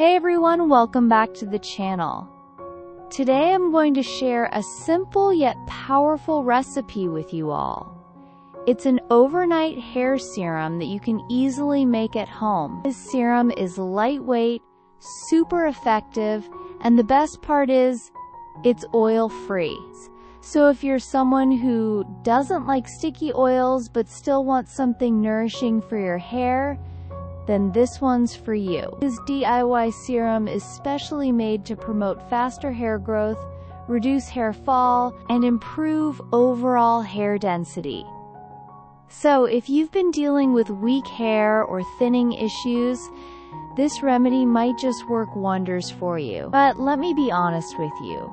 Hey everyone, welcome back to the channel. Today I'm going to share a simple yet powerful recipe with you all. It's an overnight hair serum that you can easily make at home. This serum is lightweight, super effective, and the best part is, it's oil-free. So if you're someone who doesn't like sticky oils but still wants something nourishing for your hair, then this one's for you. This DIY serum is specially made to promote faster hair growth, reduce hair fall, and improve overall hair density. So if you've been dealing with weak hair or thinning issues, this remedy might just work wonders for you. But let me be honest with you.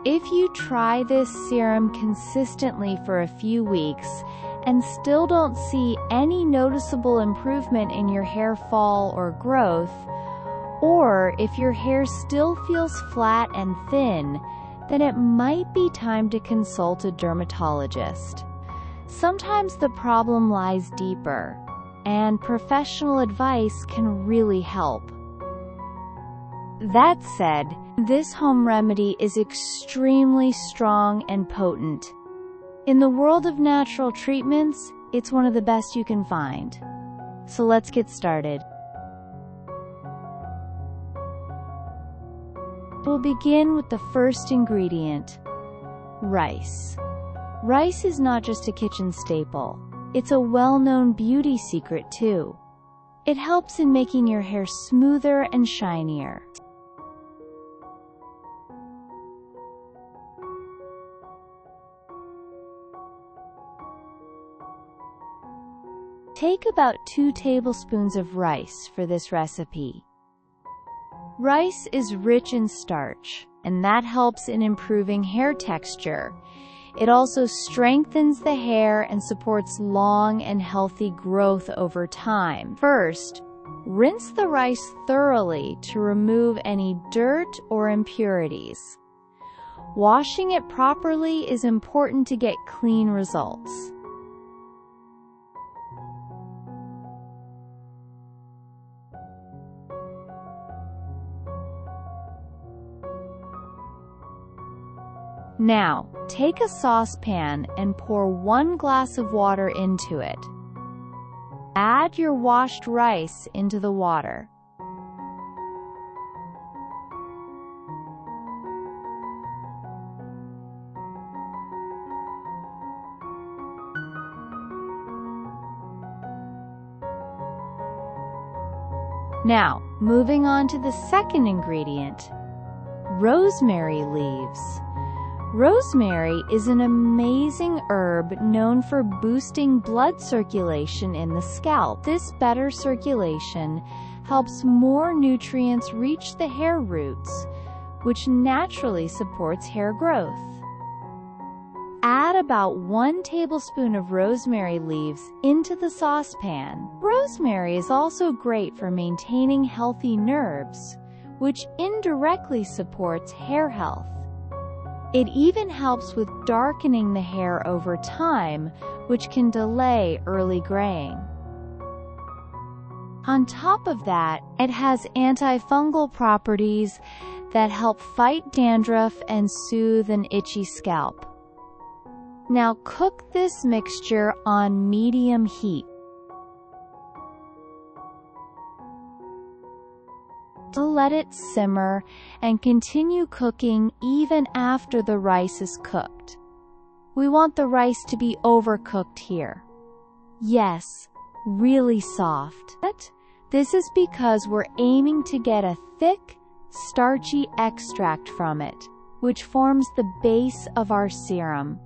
If you try this serum consistently for a few weeks and still don't see any noticeable improvement in your hair fall or growth, or if your hair still feels flat and thin, then it might be time to consult a dermatologist. Sometimes the problem lies deeper, and professional advice can really help. That said, this home remedy is extremely strong and potent. In the world of natural treatments, it's one of the best you can find. So let's get started. We'll begin with the first ingredient, rice. Rice is not just a kitchen staple. It's a well-known beauty secret too. It helps in making your hair smoother and shinier. Take about 2 tablespoons of rice for this recipe. Rice is rich in starch, and that helps in improving hair texture. It also strengthens the hair and supports long and healthy growth over time. First, rinse the rice thoroughly to remove any dirt or impurities. Washing it properly is important to get clean results. Now, take a saucepan and pour 1 glass of water into it. Add your washed rice into the water. Now, moving on to the second ingredient, rosemary leaves. Rosemary is an amazing herb known for boosting blood circulation in the scalp. This better circulation helps more nutrients reach the hair roots, which naturally supports hair growth. Add about 1 tablespoon of rosemary leaves into the saucepan. Rosemary is also great for maintaining healthy nerves, which indirectly supports hair health. It even helps with darkening the hair over time, which can delay early graying. On top of that, it has antifungal properties that help fight dandruff and soothe an itchy scalp. Now cook this mixture on medium heat. Let it simmer and continue cooking even after the rice is cooked. We want the rice to be overcooked here. Yes, really soft. This is because we're aiming to get a thick, starchy extract from it, which forms the base of our serum.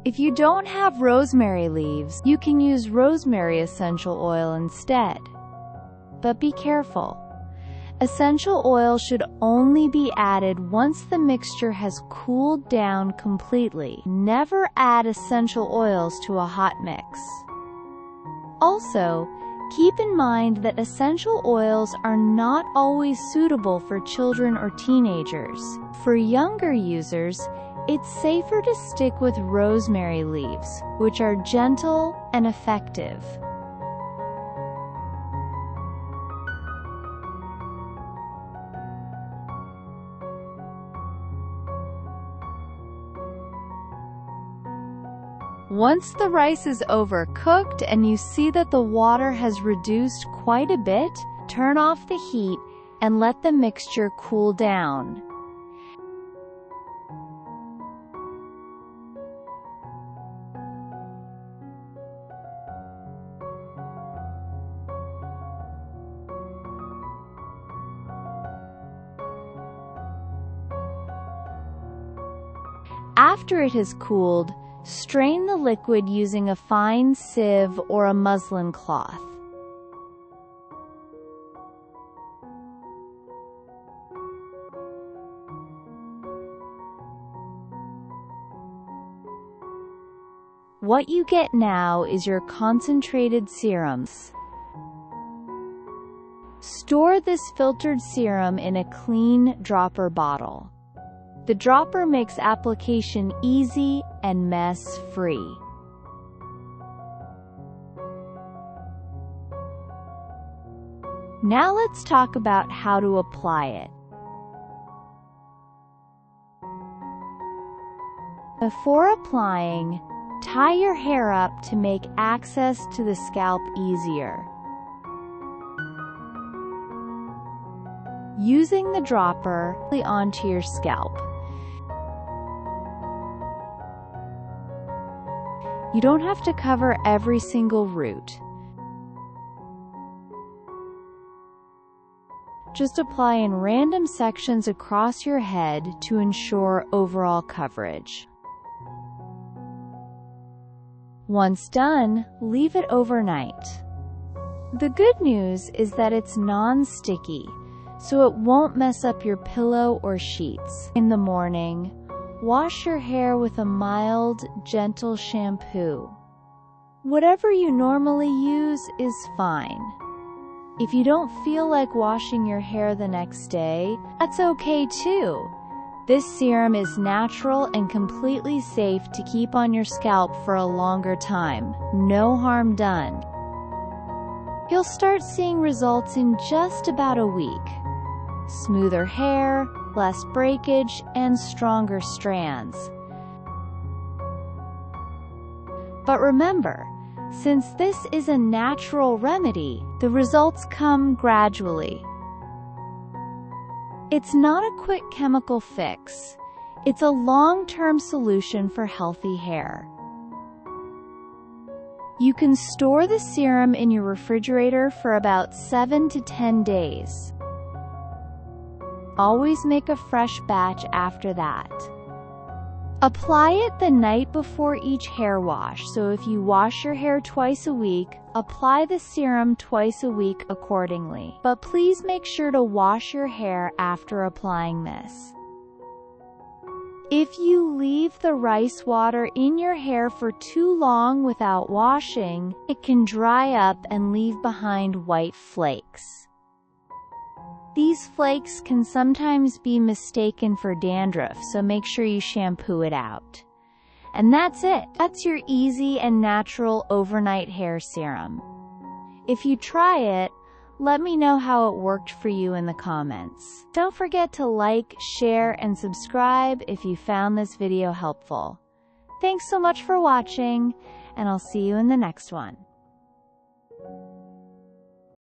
If you don't have rosemary leaves, you can use rosemary essential oil instead. But be careful. Essential oil should only be added once the mixture has cooled down completely. Never add essential oils to a hot mix. Also, keep in mind that essential oils are not always suitable for children or teenagers. For younger users, it's safer to stick with rosemary leaves, which are gentle and effective. Once the rice is overcooked and you see that the water has reduced quite a bit, turn off the heat and let the mixture cool down. After it has cooled, strain the liquid using a fine sieve or a muslin cloth. What you get now is your concentrated serums. Store this filtered serum in a clean dropper bottle. The dropper makes application easy and mess-free. Now let's talk about how to apply it. Before applying, tie your hair up to make access to the scalp easier. Using the dropper onto your scalp. You don't have to cover every single root. Just apply in random sections across your head to ensure overall coverage. Once done, leave it overnight. The good news is that it's non-sticky, so it won't mess up your pillow or sheets. In the morning, wash your hair with a mild, gentle shampoo. Whatever you normally use is fine. If you don't feel like washing your hair the next day, that's okay too. This serum is natural and completely safe to keep on your scalp for a longer time. No harm done. You'll start seeing results in just about a week. Smoother hair, less breakage, and stronger strands. But remember, since this is a natural remedy, the results come gradually. It's not a quick chemical fix. It's a long-term solution for healthy hair. You can store the serum in your refrigerator for about 7 to 10 days. Always make a fresh batch after that. Apply it the night before each hair wash, so if you wash your hair twice a week, apply the serum twice a week accordingly. But please make sure to wash your hair after applying this. If you leave the rice water in your hair for too long without washing, it can dry up and leave behind white flakes. These flakes can sometimes be mistaken for dandruff, so make sure you shampoo it out. And that's it. That's your easy and natural overnight hair serum. If you try it, let me know how it worked for you in the comments. Don't forget to like, share, and subscribe if you found this video helpful. Thanks so much for watching, and I'll see you in the next one.